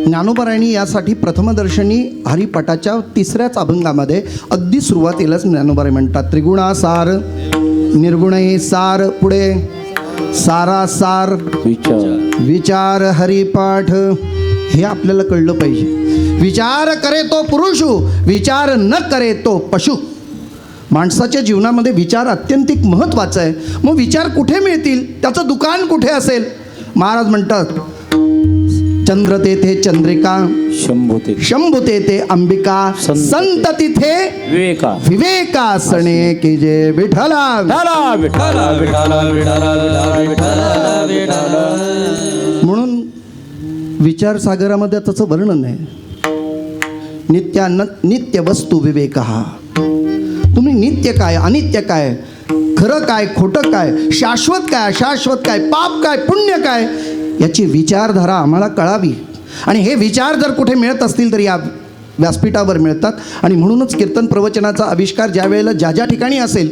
ज्ञानोबरायांनी यासाठी प्रथमदर्शनी हरिपटाच्या 3ऱ्याच अभंगामध्ये अगदी सुरुवातीलाच ज्ञानोबराय म्हणतात, त्रिगुणासार निर्गुणे सार, पुढे सारासार विचार हरिपाठ. हे आपल्याला कळलं पाहिजे. विचार करे तो पुरुष, विचार न करे तो पशु. माणसाच्या जीवनामध्ये विचार अत्यंतिक महत्त्वाचा आहे. मग विचार कुठे मिळतील, त्याचं दुकान कुठे असेल? महाराज म्हणतात, चंद्र तेथे चंद्रिका, शंभू तेथे अंबिका, संत तिथे विवेकासने की जे विठला. म्हणून विचार सागरामध्ये त्याचं वर्णन आहे. नित्य वस्तू विवेक. तुम्ही नित्य काय, अनित्य काय, खरं काय, खोटं काय, शाश्वत काय, अशाश्वत काय, पाप काय, पुण्य काय, याची विचारधारा आम्हाला कळावी. आणि हे विचार जर कुठे मिळत असतील तर या व्यासपीठावर मिळतात. आणि म्हणूनच कीर्तन प्रवचनाचा आविष्कार ज्या वेळेला ज्या ज्या ठिकाणी असेल,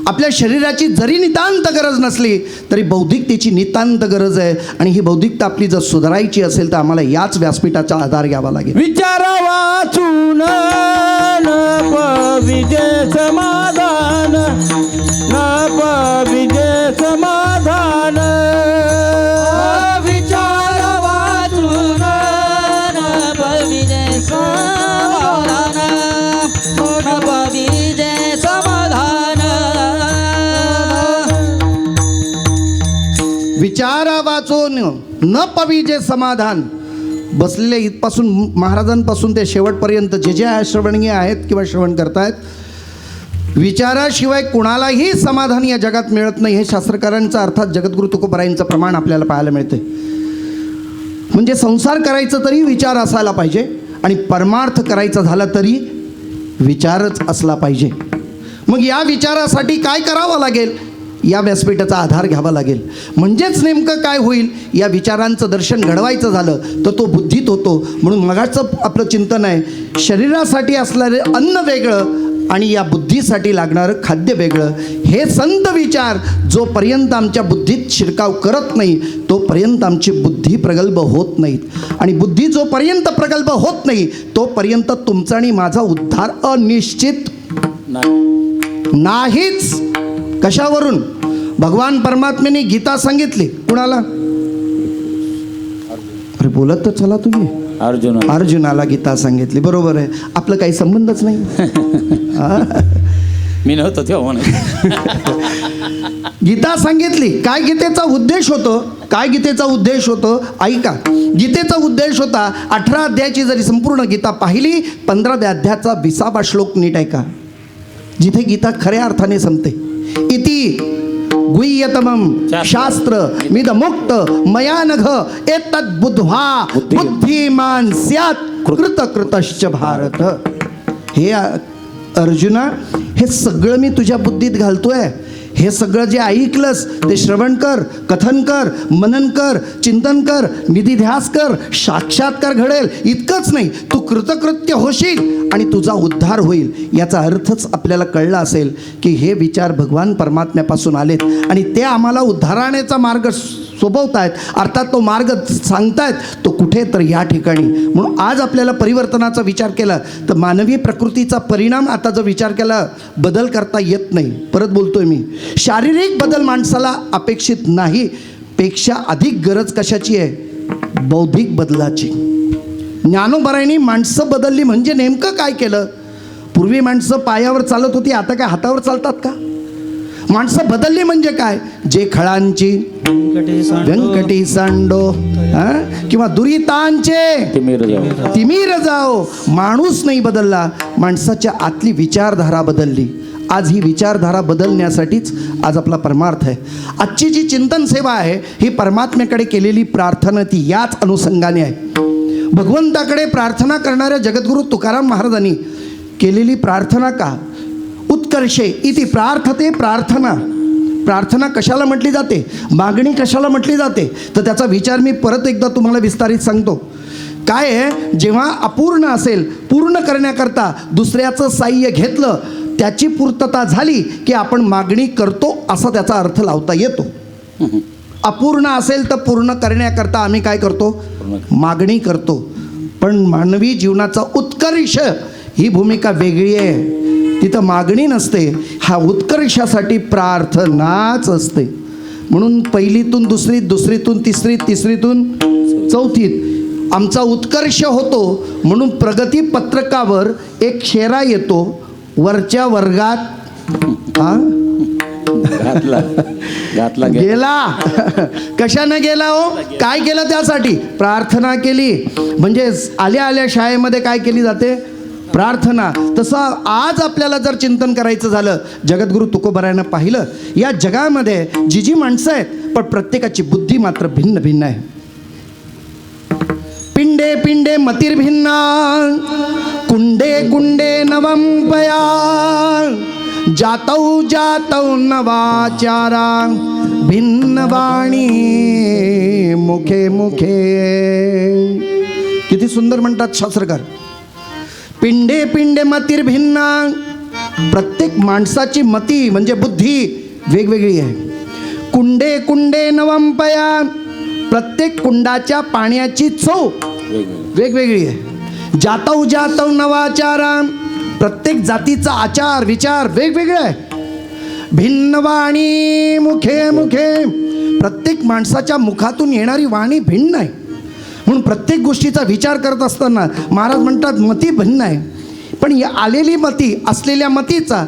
आपल्या शरीराची जरी नितांत गरज नसली तरी बौद्धिकतेची नितांत गरज आहे. आणि ही बौद्धिकता आपली जर सुधारायची असेल तर आम्हाला याच व्यासपीठाचा आधार घ्यावा लागेल. विचार वाचून विजय समाधान, विजय समाधान. विचार वाचून विजय समाधान, विजय समाधान. विचारा वाचून न पविजे समाधान. बसलेले इथपासून महाराजांपासून ते शेवटपर्यंत जे जे श्रवणीय आहेत किंवा श्रवण करतायत, विचाराशिवाय कुणालाही समाधान या जगात मिळत नाही. हे शास्त्रकारांचं अर्थात जगद्गुरु तुकोबारायांचं प्रमाण आपल्याला पाहायला मिळते. म्हणजे संसार करायचं तरी विचार असायला पाहिजे आणि परमार्थ करायचा झाला तरी विचारच असला पाहिजे. मग या विचारासाठी काय करावं लागेल? या व्यासपीठाचा आधार घ्यावा लागेल. म्हणजेच नेमकं काय होईल, या विचारांचं दर्शन घडवायचं झालं तर तो बुद्धीत होतो. म्हणून मगाचं आपलं चिंतन आहे, शरीरासाठी असणारे अन्न वेगळं आणि या बुद्धीसाठी लागणारं खाद्य वेगळं. हे संत विचार जोपर्यंत आमच्या बुद्धीत शिरकाव करत नाही तोपर्यंत आमची बुद्धी प्रगल्भ होत नाहीत. आणि बुद्धी जोपर्यंत प्रगल्भ होत नाही तोपर्यंत तुमचा आणि माझा उद्धार अनिश्चित नाहीच. कशावरून? भगवान परमात्म्याने गीता सांगितली. कुणाला? अरे बोलत तर चला तुम्ही. अर्जुनाला गीता सांगितली. बरोबर आहे, आपलं काही संबंधच नाही. मी नव्हतो तेव्हा. गीता सांगितली. काय गीतेचा उद्देश होतो? काय गीतेचा उद्देश होतो? ऐका. गीतेचा उद्देश होता 18 अध्यायाची जरी संपूर्ण गीता पाहिली, 15व्या अध्यायाचा 20वा श्लोक नीट ऐका, जिथे गीता खऱ्या अर्थाने संपते. इति गुह्यतमं शास्त्र मिदमुक्त मया नघ एतद् बुद्ध्वा बुद्धिमान स्यात् कृतकृतश्च भारत. हे अर्जुना, हे सगळं मी तुझ्या बुद्धीत घालतोय. हे सगळं जे ऐकलंस ते श्रवण कर, कथन कर, मनन कर, चिंतन कर, निधिध्यास कर, साक्षात्कार घडेल. इतकंच नाही, तू कृतकृत्य होशील आणि तुझा उद्धार होईल. याचा अर्थच आपल्याला कळला असेल की हे विचार भगवान परमात्म्यापासून आलेत आणि ते आम्हाला उद्धाराण्याचा मार्ग सोबवतायत. अर्थात तो मार्ग सांगतायत तो कुठे, तर या ठिकाणी. म्हणून आज आपल्याला परिवर्तनाचा विचार केला तर मानवी प्रकृतीचा परिणाम आता जर विचार केला बदल करता येत नाही. परत बोलतोय मी, शारीरिक बदल माणसाला अपेक्षित नाही. पेक्षा अधिक गरज कशाची आहे? बौद्धिक बदलाची. ज्ञानोबरायांनी माणसं बदलली म्हणजे नेमकं काय केलं? पूर्वी माणसं पायावर चालत होती, आता काय हातावर चालतात का? माणसं बदलली म्हणजे काय? जे खळांची व्यंकटी सांडो किंवा दुरितांचे तिमीर जाओ. माणूस नाही बदलला, माणसाच्या आतली विचारधारा बदलली. आज ही विचारधारा बदलण्यासाठीच आज आपला परमार्थ आहे. आजची जी चिंतन सेवा आहे ही परमात्म्याकडे केलेली प्रार्थना ती याच अनुषंगाने आहे. भगवंताकडे प्रार्थना करणाऱ्या जगद्गुरु तुकाराम महाराजांनी केलेली प्रार्थना का? उत्कर्षे इति प्रार्थते प्रार्थना. प्रार्थना कशाला म्हटली जाते? मागणी कशाला म्हटली जाते? तर त्याचा विचार मी परत एकदा तुम्हाला विस्तारित सांगतो. काय आहे, जेव्हा अपूर्ण असेल, पूर्ण करण्याकरता दुसऱ्याचं साह्य घेतलं, त्याची पूर्तता झाली की आपण मागणी करतो असा त्याचा अर्थ लावता येतो. अपूर्ण असेल तर पूर्ण करण्याकरता आम्ही काय करतो? मागणी करतो. पण मानवी जीवनाचा उत्कर्ष ही भूमिका वेगळी आहे. तिथं मागणी नसते, हा उत्कर्षासाठी प्रार्थनाच असते. म्हणून पहिलीतून दुसरीत, दुसरीतून तिसरीत, तिसरीतून चौथीत आमचा उत्कर्ष होतो. म्हणून प्रगती पत्रकावर एक शेरा येतो, वरच्या वर्गात घातला गेला. कशानं गेला हो? काय केलं? त्यासाठी प्रार्थना केली. म्हणजे आल्या आल्या शाळेमध्ये काय केली जाते? प्रार्थना. तसं आज आपल्याला जर चिंतन करायचं झालं, जगद्गुरु तुकोबारायानं पाहिलं, या जगामध्ये जी जी माणसं आहेत पण प्रत्येकाची बुद्धी मात्र भिन्न भिन्न आहे. पिंडे पिंडे मतिर्भिन्ना, कुंडे कुंडे नवंपया, जातौ जातौ नवाचारा, भिन्न वाणी मुखे मुखे. किती सुंदर म्हणतात शास्त्रकार. पिंडे पिंडे मतिर्भिन्ना, प्रत्येक माणसाची मती म्हणजे बुद्धी वेगवेगळी आहे. कुंडे कुंडे नवंपया, प्रत्येक कुंडाच्या पाण्याची चव वेगवेगळी आहे. जातौ जातौ नवाचारा, प्रत्येक जातीचा आचार विचार वेगवेगळा आहे. भिन्न वाणी मुखे मुखे, प्रत्येक माणसाच्या मुखातून येणारी वाणी भिन्न आहे. म्हणून प्रत्येक गोष्टीचा विचार करत असताना महाराज म्हणतात मती भिन्न आहे. पण या आलेली मती, असलेल्या मतीचा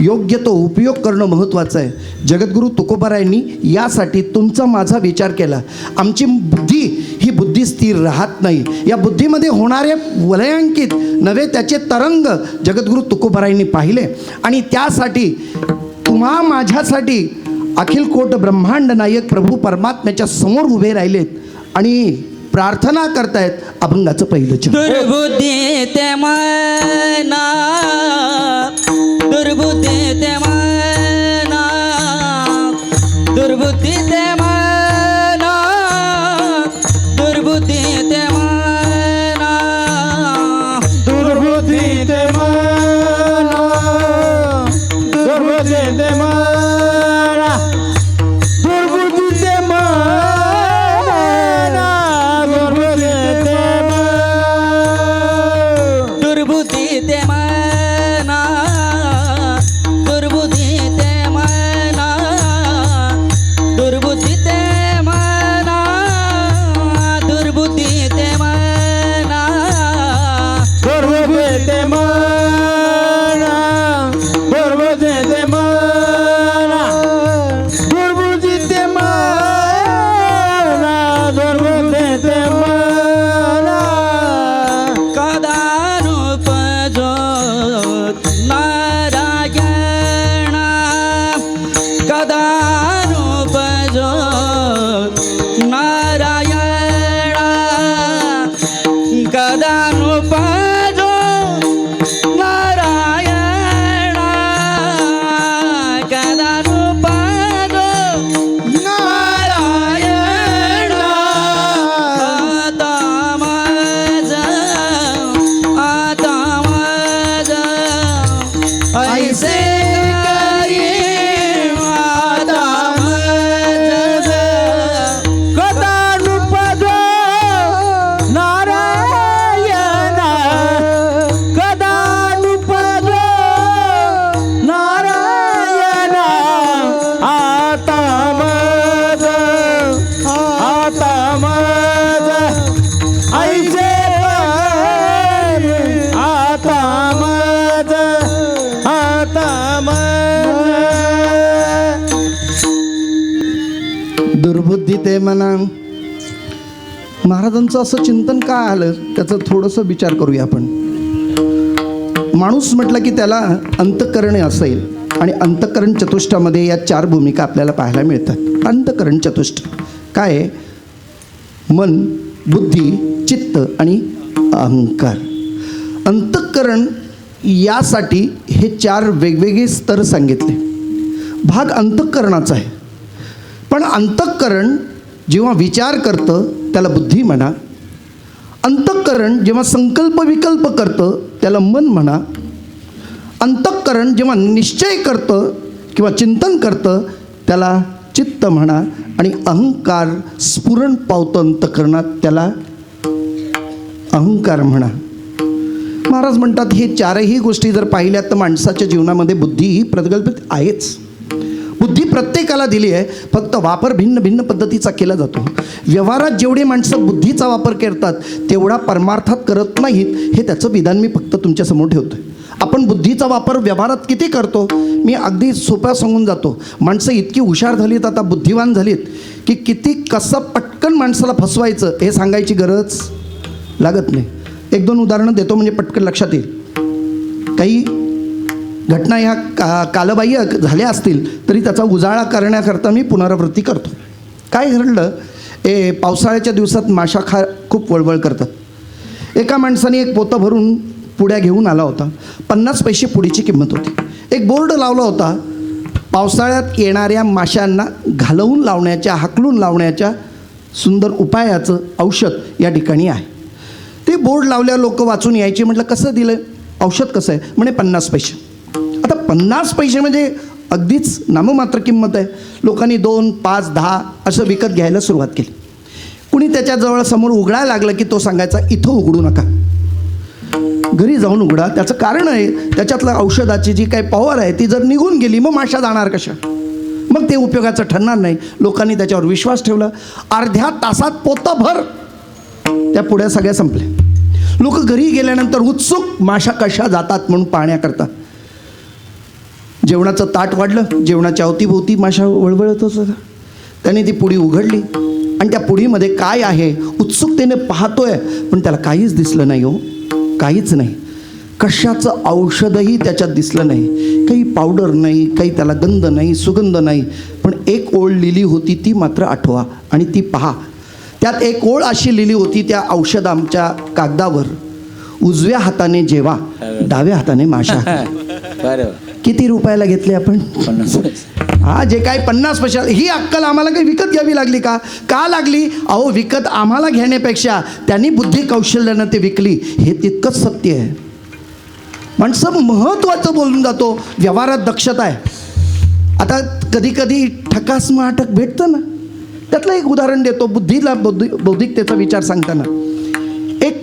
योग्य तो उपयोग करणं महत्त्वाचं आहे. जगद्गुरु तुकोबारायांनी यासाठी तुमचा माझा विचार केला. आमची बुद्धी ही बुद्धी स्थिर राहत नाही. या बुद्धीमध्ये होणारे वलयांकित नव्हे त्याचे तरंग जगद्गुरु तुकोबारायांनी पाहिले. आणि त्यासाठी तुम्हा माझ्यासाठी अखिल कोट ब्रह्मांड नायक प्रभू परमात्म्याच्या समोर उभे राहिलेत आणि प्रार्थना करतायत. अभंगाचं पहिलं चरण. दुर्बुद्धी ते मना, दुर्बुद्धी ते मना, दुर्बुद्धी ते मना, दुर्बुद्धी ते मना, दुर्बुद्धी ते मना, दुर्बुद्धी ते मना, दुर्बुद्धी ते मना, दुर्बुद्धी ते मना, दुर्बुद्धी ते मना, दुर्बुद्धी ते मना, दुर्बुद्धी ते मना, दुर्बुद्धी ते मना, दुर्बुद्धी ते मना, दुर्बुद्धी ते मना, दुर्बुद्धी ते मना, दुर्बुद्धी ते मना. कदानुपजोत नारायण, कदानुपजोत नारायण, कदानुपजोत नारायण, कदानुपजोत नारायण. आता माझं ऐसे करी, आता माझं कदानुपद नारायण, कदानुपद नारायण. आता मज, आता मज ऐसे करी, आता मज, आता मज. दुर्बुद्धी ते म्हणा. महाराजांचं असं चिंतन का आलं त्याचं थोडंसं विचार करूया आपण. माणूस म्हटलं की त्याला अंतःकरणे असेल आणि अंतःकरण चतुष्टामध्ये या 4 भूमिका आपल्याला पाहायला मिळतात. अंतःकरण चतुष्ट काय आहे? मन, बुद्धी, चित्त आणि अहंकार. अंतःकरण यासाठी हे 4 वेगवेगळे स्तर सांगितले. भाग अंतःकरणाचा आहे. पण अंतःकरण जेव्हा विचार करतं त्याला बुद्धी म्हणा. अंतःकरण जेव्हा संकल्प विकल्प करतं त्याला मन म्हणा. अंतःकरण जेव्हा निश्चय करतं किंवा चिंतन करतं त्याला चित्त म्हणा आणि अहंकार स्फुरण पावतं अंतःकरणात, त्याला अहंकार म्हणा. महाराज म्हणतात हे चारही गोष्टी जर पाहिल्यात तर माणसाच्या जीवनामध्ये बुद्धी ही प्रगल्भित आहेच. बुद्धी प्रत्येकाला दिली आहे, फक्त वापर भिन्न भिन्न पद्धतीचा केला जातो. व्यवहारात जेवढे माणसं बुद्धीचा वापर करतात तेवढा परमार्थात करत नाहीत, हे त्याचं विधान मी फक्त तुमच्यासमोर ठेवतो. आपण बुद्धीचा वापर व्यवहारात किती करतो, मी अगदी सोप्या सांगून जातो. माणसं इतकी हुशार झालीत, आता बुद्धिवान झालीत की किती कसं पटकन माणसाला फसवायचं हे सांगायची गरज लागत नाही. एक दोन उदाहरणं देतो म्हणजे पटकन लक्षात येईल. काही घटना ह्या कालबाह्य झाल्या असतील तरी त्याचा उजाळा करण्याकरता मी पुनरावृत्ती करतो. काय घडलं, पावसाळ्याच्या दिवसात माशा खूप वळवळ करतात. एका माणसाने एक पोतं भरून पुड्या घेऊन आला होता. 50 पैसे पुडीची किंमत होती. एक बोर्ड लावला होता, पावसाळ्यात येणाऱ्या माशांना घालवून लावण्याच्या, हाकलून लावण्याच्या सुंदर उपायाचं औषध या ठिकाणी आहे. ते बोर्ड लावल्यावर लोक वाचून यायचे. म्हटलं कसं दिलं औषध, कसं आहे, म्हणे 50 पैसे. आता 50 पैसे म्हणजे अगदीच नाममात्र किंमत आहे. लोकांनी 2, 5, 10 असं विकत घ्यायला सुरुवात केली. कुणी त्याच्याजवळ समोर उघडायला लागलं की तो सांगायचा इथं उघडू नका, घरी जाऊन उघडा. त्याचं कारण आहे त्याच्यातलं औषधाची जी काही पॉवर आहे ती जर निघून गेली मग माशा जाणार कशा, मग ते उपयोगाचं ठरणार नाही. लोकांनी त्याच्यावर विश्वास ठेवला. अर्ध्या तासात पोतभर त्या पुढ्या सगळ्या संपल्या. लोक घरी गेल्यानंतर उत्सुक माशा कशा जातात म्हणून पाहण्याकरता. जेवणाचं ताट वाढलं, जेवणाच्या अवतीभोवती माशा वळवळत होता. त्याने ती पुडी उघडली आणि त्या पुडीमध्ये काय आहे उत्सुकतेने पाहतोय, पण त्याला काहीच दिसलं नाही. हो, काहीच नाही. कशाचं औषधही त्याच्यात दिसलं नाही. काही पावडर नाही, काही त्याला गंध नाही, सुगंध नाही. पण एक ओळ लिहिली होती ती मात्र आठवा आणि ती पहा. त्यात एक ओळ अशी लिहिली होती त्या औषधांच्या कागदावर, उजव्या हाताने जेवा, डाव्या हाताने माशा. बरं, किती रुपयाला घेतले आपण? 50 पैसे. हा, जे काय 50 पैसे. ही अक्कल आम्हाला काही विकत घ्यावी लागली का? का लागली? अहो, विकत आम्हाला घेण्यापेक्षा त्यांनी बुद्धी कौशल्यानं ते विकली, हे तितकंच सत्य आहे. माणसं महत्त्वाचं बोलून जातो, व्यवहारात दक्षता आहे. आता कधी कधी ठकास महाटक भेटतं ना, त्यातलं एक उदाहरण देतो. बुद्धीला बौद्धिकतेचा विचार सांगताना एक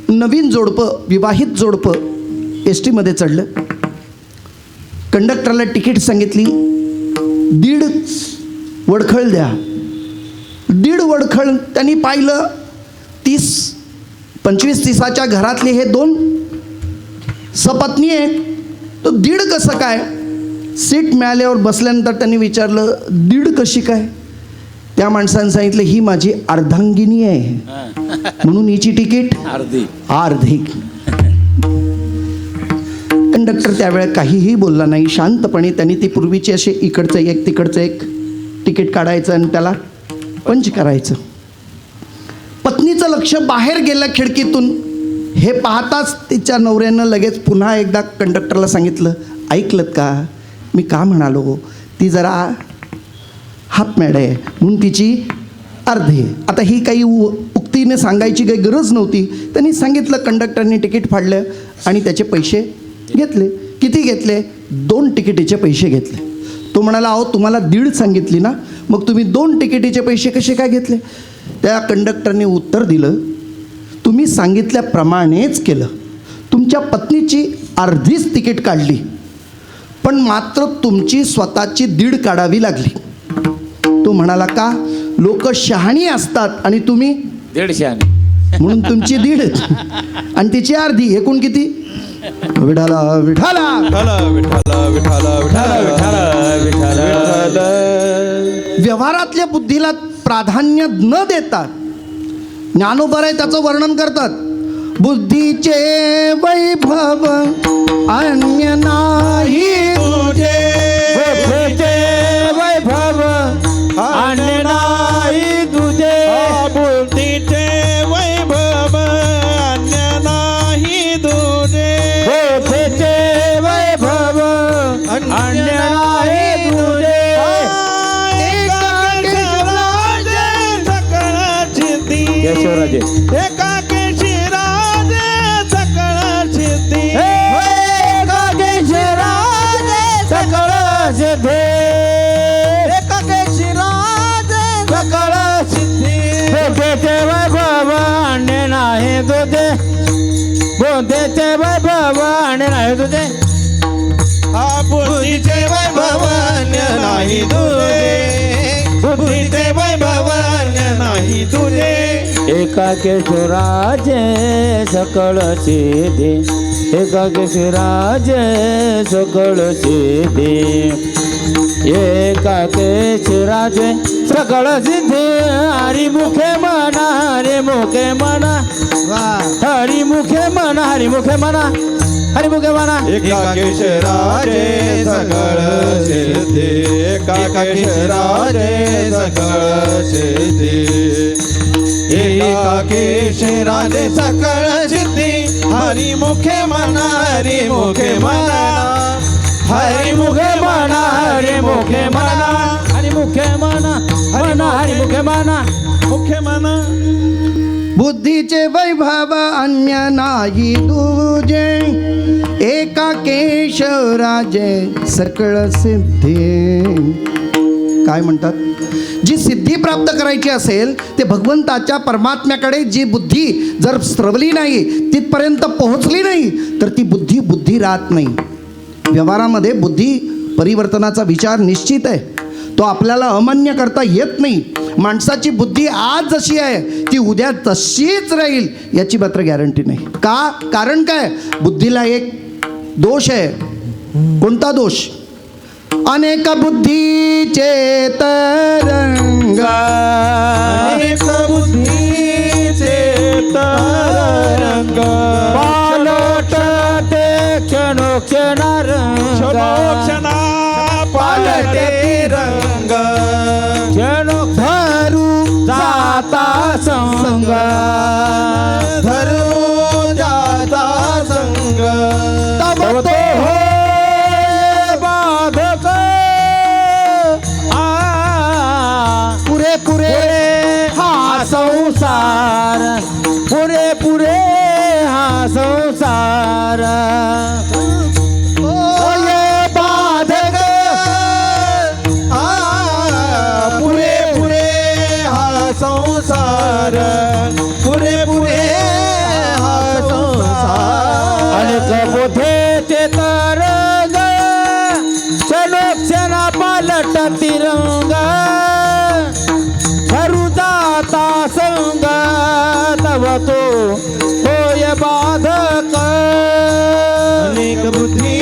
नवीन जोडपं, विवाहित जोडपं एस टीमध्ये चढलं. कंडक्टरला तिकीट सांगितली, 1.5 वडखळ द्या. 1.5 वडखळ त्यांनी पाहिलं. 25-30च्या घरातले हे 2 सपत्नी आहेत, तो 1.5 कसं काय? सीट मिळाल्यावर बसल्यानंतर त्यांनी विचारलं 1.5 कशी काय? त्या माणसाने सांगितलं ही माझी अर्धांगिनी आहे म्हणून हिची तिकीट अर्धी. कंडक्टर त्यावेळेला काहीही बोलला नाही. शांतपणे त्यांनी ती पूर्वीची असे इकडचं एक तिकडचं एक तिकीट काढायचं आणि त्याला पंच करायचं. पत्नीचं लक्ष बाहेर गेलं खिडकीतून. हे पाहताच तिच्या नवऱ्यानं लगेच पुन्हा एकदा कंडक्टरला सांगितलं, ऐकलत का मी का म्हणालो? ती जरा हाफ मॅड आहे म्हणून तिची अर्धी आहे. आता ही काही उक्तीने सांगायची काही गरज नव्हती. त्यांनी सांगितलं. कंडक्टरने तिकीट फाडलं आणि त्याचे पैसे घेतले. किती घेतले? 2 तिकिटीचे पैसे घेतले. तो म्हणाला, अहो तुम्हाला 1.5 सांगितली ना, मग तुम्ही 2 तिकिटीचे पैसे कसे काय घेतले? त्या कंडक्टरने उत्तर दिलं, तुम्ही सांगितल्याप्रमाणेच केलं. तुमच्या पत्नीची अर्धीच तिकीट काढली, पण मात्र तुमची स्वतःची 1.5 काढावी लागली. तो म्हणाला, का? लोक शहाणी असतात आणि तुम्ही 150 म्हणून तुमची 1.5 आणि तिची अर्धी, एकूण किती? विठाला विठाला व्यवहारातल्या बुद्धीला प्राधान्य न देता ज्ञानोबर आहे त्याचं वर्णन करतात. बुद्धीचे वैभव अन्य नाही तुझे, बुद्धीचे वैभव अन्य नाही तुझे, बुद्धीचे वैभव अन्य नाही तुझे, बुद्धीचे वैभव अन्य नाही तुझे. यशोराजे एकाकेशी राजे सकळ सिद्धी, एकाकेशी राजे सकळ सिद्धी, एकाकेशी राजे तुझे बुद्धीचे वैभव आणि नाही तुझे हा बुद्धीचे वैभव अन्य नाही तुझे बुद्धीचे वैभव अन्य नाही तुझे एका केशराजे सकळ सिद्धी एका केशराजे सकळ सिद्धी एका केशराजे सकळ सिद्धी हरी मुखे म्हणा हरी मुखे म्हणा हरी मुखे म्हणा हरी मुखे म्हणा हरी मुखे म्हणा एका केशराजे सकळ सिद्धी एका केशराजे सकळ सिद्धी एका केशराजे सकळ सिद्धी हरी मुखे म्हणा हरी मुखे म्हणा हरी मुखे म्हणा हरी मुखे म्हणा हरी मुखे म्हणा म्हणा हरी मुखे म्हणा मुखे म्हणा बुद्धीचे वैभव अन्य नाही तुझे एका केशराजे सकळ सिद्धी. काय म्हणतात जी सिद्धी प्राप्त करायची असेल ते भगवंताच्या परमात्म्याकडे जी बुद्धी जर स्रवली नाही तिथपर्यंत पोहोचली नाही तर ती बुद्धी राहत नाही. व्यवहारामध्ये बुद्धी परिवर्तनाचा विचार निश्चित आहे, तो आपल्याला अमान्य करता येत नाही. माणसाची बुद्धी आज जशी आहे ती उद्या तशीच राहील याची मात्र गॅरंटी नाही. का? कारण काय? बुद्धीला एक दोष आहे. कोणता दोष? अनेक बुद्धीचे तरंग अनेक बुद्धीचे तरंग पालटते क्षणोक्षणारंग क्षणोक्षणा पालटे रंग क्षणो धरू जाता संग धरू जाता संग तब तो होय बाधक पुरे पुरे हा संसार पुरे पुरे हा संसार होय बाधक पुरे पुरे हा संसार पुरे पुरे हा संसार अनेक बोधेचे तरंग क्षणोक्षणा पालट तिरंग धरू जाता संग तव तो होय बाधक अनेक बुद्धी